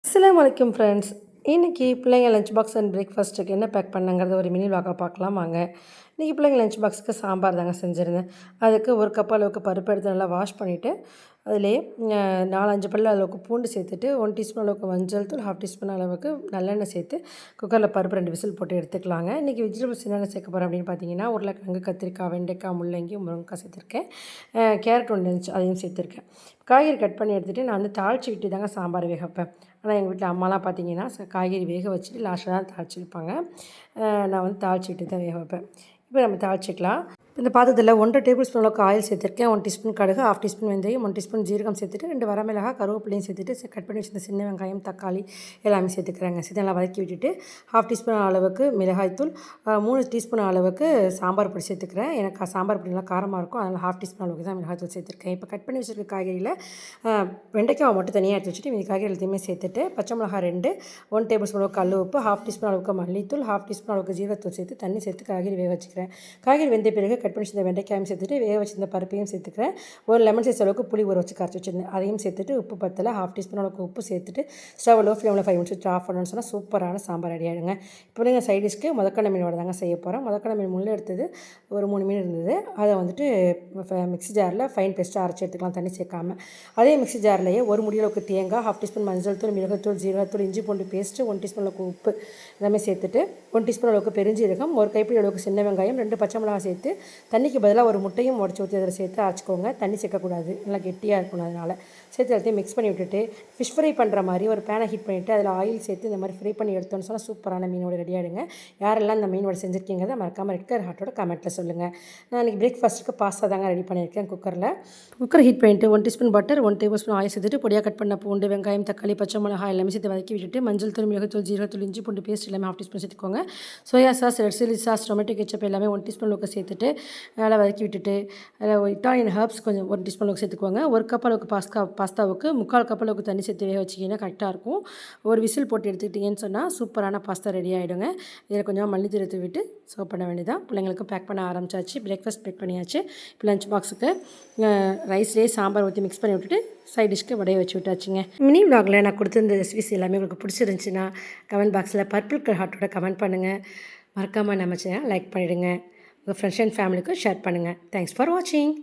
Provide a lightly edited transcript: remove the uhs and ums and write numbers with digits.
அஸ்ஸலாமு அலைக்கும் ஃப்ரெண்ட்ஸ். இன்றைக்கி பிள்ளைங்க லஞ்ச் பாக்ஸ் அண்ட் பிரேக்ஃபாஸ்ட்டுக்கு என்ன பேக் பண்ணங்கிறத ஒரு மினி விலாகா பார்க்கலாம் வாங்க. இன்றைக்கி பிள்ளைங்க லஞ்ச் பாக்ஸுக்கு சாம்பார் தாங்க செஞ்சுருந்தேன். அதுக்கு ஒரு கப் அளவுக்கு பருப்பு எடுத்து நல்லா வாஷ் பண்ணிவிட்டு அதிலேயே 4-5 பல் அளவுக்கு பூண்டு சேர்த்துட்டு 1 டீஸ்பூன் அளவுக்கு மஞ்சள் தூள், 1/2 டீஸ்பூன் அளவுக்கு நல்லெண்ணெய் சேர்த்து குக்கரில் பருப்பு 2 விசில் போட்டு எடுத்துக்கலாங்க. இன்றைக்கி வெஜிடபிள்ஸ் என்னென்ன சேர்க்க போகிறேன் அப்படின்னு பார்த்தீங்கன்னா, உருளைக்கிழங்கு, கத்திரிக்காய், வெண்டைக்காய், முள்ளங்கி, முருங்கைக்காய் சேர்த்துருக்கேன். கேரட் 1 இருந்துச்சு அதையும் சேர்த்துருக்கேன். காய்கறி கட் பண்ணி எடுத்துகிட்டு நான் வந்து தாளித்து விட்டு தாங்க சாம்பார் வேக வைப்பேன். ஆனால் எங்கள் வீட்டில் அம்மாலாம் பார்த்தீங்கன்னா காய்கறி வேக வச்சுட்டு லாஸ்ட்டில் தான் தாளித்து வைப்பாங்க. நான் வந்து தாளித்து விட்டு தான் வேக வைப்பேன். இப்போ நம்ம தாளிச்சிக்கலாம். இந்த பாத்திரத்தில் 1 டேபிள் ஸ்பூன் அளவுக்கு ஆயில் சேர்த்துருக்கேன். 1 டீஸ்பூன் கடுகு, 1/2 டீஸ்பூன் வெந்தயம், 1 டீஸ்பூன் ஜீரகம் சேர்த்துட்டு 2 வரமிளகாய், கருவேப்பிலையும் சேர்த்துட்டு கட் பண்ணி வச்சிருந்த சின்ன வெங்காயம், தக்காளி எல்லாமே சேர்த்துக்கிறேங்க. சேர்த்து நல்லா வதக்கி விட்டுட்டு 1/2 டீஸ்பூன் அளவுக்கு மிளகாய்த்தூள், 3 டீஸ்பூன் அளவுக்கு சாம்பார் பொடி சேர்த்துக்கிறேன். எனக்கு சாம்பார் பொடி நல்லா காரமாக இருக்கும், அதனால் 1/2 டீஸ்பூன் அளவுக்கு தான் மிளகாய்த்தூள் சேர்த்துருக்கேன். இப்போ கட் பண்ணி வச்சுருக்க காய்கறியில் வெண்டைக்காய் மட்டும் தனியாக எடுத்து வச்சுட்டு மீதி காய்கறி எல்லாத்தையுமே சேர்த்துட்டு பச்சை மிளகாய் 2, 1 டேபிள் ஸ்பூன் அளவுக்கு கல் உப்பு, 1/2 டீஸ்பூன் அளவுக்கு மல்லித்தூள், 1/2 டீஸ்பூன் அளவுக்கு ஜீரகத்தூள் சேர்த்து தண்ணி சேர்த்து காய்கறி வேக வச்சுக்கிறேன். காய்கறி வெந்த பிறகு கட் பண்ணி வச்சிருந்த வெண்டைக்காயும் சேர்த்துட்டு வேக வச்சிருந்த பருப்பையும் சேர்த்துக்கிறேன். ஒரு லெமன் சைஸ் அளவுக்கு புளி ஊற வச்சு கரைச்சி வச்சிருந்தேன், அதையும் சேர்த்துட்டு உப்பு பத்தலை 1/2 டீஸ்பூன் அளவுக்கு உப்பு சேர்த்துட்டு ஸ்டவ் லோ ஃப்ளேமில் 5 மினிட்ஸ் வச்சு ஆஃப் பண்ணணும்னு சொன்னால் சூப்பரான சாம்பார் ரெடி ஆகிடுங்க. இப்போ நீங்கள் சைட் டிஷ்க்கு முதக்கடலை மீனோட தாங்க செய்ய போகிறேன். முதக்கடலை மீன் முள்ளு எடுத்தது ஒரு 3 மீன் இருந்தது. அதை வந்துட்டு மிக்ஸி ஜாரில் ஃபைன் பேஸ்ட்டாக அரைச்சி எடுத்துக்கலாம் தண்ணி சேர்க்காம. அதே மிக்ஸி ஜார்லேயே ஒரு முடி அளவுக்கு தேங்காய், 1/2 டீஸ்பூன் மஞ்சள் தூள், மிளகுத்தூள், ஜீரகத்தூள், இஞ்சி பூண்டு பேஸ்ட்டு, 1 டீஸ்பூன் அளவுக்கு உப்பு எல்லாமே சேர்த்துட்டு 1 டீஸ்பூன் அளவுக்கு பெருஞ்சீரகம், ஒரு கைப்பிடி அளவுக்கு சின்ன வெங்காயம், 2 பச்சை மிளகாய் சேர்த்து தண்ணிக்கு பதிலாக ஒரு முட்டையும் உடச்சி ஊற்றி அதில் சேர்த்து அரைச்சிக்கோங்க. தண்ணி சேர்க்கக்கூடாது, நல்லா கெட்டியாக இருக்கணும். அதனால் சேர்த்து எல்லாத்தையும் மிக்ஸ் பண்ணி விட்டுட்டு ஃபிஷ் ஃப்ரை பண்ணுற மாதிரி ஒரு பேனை ஹீட் பண்ணிவிட்டு அதில் ஆயில் சேர்த்து இந்த மாதிரி ஃப்ரை பண்ணி எடுத்தோன்னு சொன்னால் சூப்பரான மீனோட ரெடி ஆகிடுங்க. யாரெல்லாம் இந்த மீனோட செஞ்சுருக்கீங்கிறத மறக்காமல் ரெட் கலர் ஹார்ட்டோட கமெண்ட்டில் சொல்லுங்கள். நான் இன்றைக்கி பிரேக்ஃபாஸ்ட்டுக்கு பாஸ்தா தாங்க ரெடி பண்ணியிருக்கேன். குக்கர் ஹீட் பண்ணிவிட்டு 1 teaspoon butter, 1 table spoon oil சேர்த்துட்டு பொடியாக கட் பண்ண பூண்டு, வெங்காயம், தக்காளி, பச்சை மிளகாய் எல்லாமே சேர்த்து வதக்கி விட்டுட்டு மஞ்சள் தூள், மிளகுத்தூள், ஜீரகத்தூள், இஞ்சி பூண்டு பேஸ்ட் எல்லாமே 1/2 டீஸ்பூன் சேர்த்துக்கோங்க. Soya sauce, red chilli sauce, tomato ketchup எல்லாமே 1 டீஸ்பூன் அளவுக்கு சேர்த்துட்டு நல்லா வதக்கி விட்டுட்டு அதில் இட்டாலியன் ஹர்ப்ஸ் கொஞ்சம் 1 டீஸ்பூன் அளவுக்கு சேர்த்துக்குவாங்க. 1 கப் அளவுக்கு பாஸ்தாவுக்கு 3/4 கப் அளவுக்கு தண்ணி சேர்த்து வேக வச்சிங்கன்னா கரெக்டாக இருக்கும். ஒரு விசில் போட்டு எடுத்துக்கிட்டிங்கன்னு சொன்னால் சூப்பரான பாஸ்தா ரெடி ஆகிடுங்க. இதில் கொஞ்சம் மல்லித்தூள் எடுத்து விட்டு சர்வ் பண்ண வேண்டியதான். பிள்ளைங்களுக்கு பேக் பண்ண ஆரம்பிச்சாச்சு. பிரேக்ஃபாஸ்ட் பேக் பண்ணியாச்சு. இப்போ லஞ்ச் பாக்ஸுக்கு ரைஸ்லேயே சாம்பார் ஊற்றி மிக்ஸ் பண்ணி விட்டுட்டு சைட் டிஷ்க்கு வடையை வச்சு விட்டாச்சுங்க. மினி விலாகில் நான் கொடுத்துருந்த ரெசிபிஸ் எல்லாமே உங்களுக்கு பிடிச்சிருந்துச்சின்னா கமெண்ட் பாக்ஸில் பர்பிள் கலர் ஹார்ட்டோட கமெண்ட் பண்ணுங்கள். மறக்காமல் நம்ம சேனல் லைக் பண்ணிவிடுங்க. உங்கள் ஃப்ரெண்ட்ஸ் அண்ட் ஃபேமிலிக்கும் ஷேர் பண்ணுங்கள். தேங்க்ஸ் ஃபார் வாட்சிங்.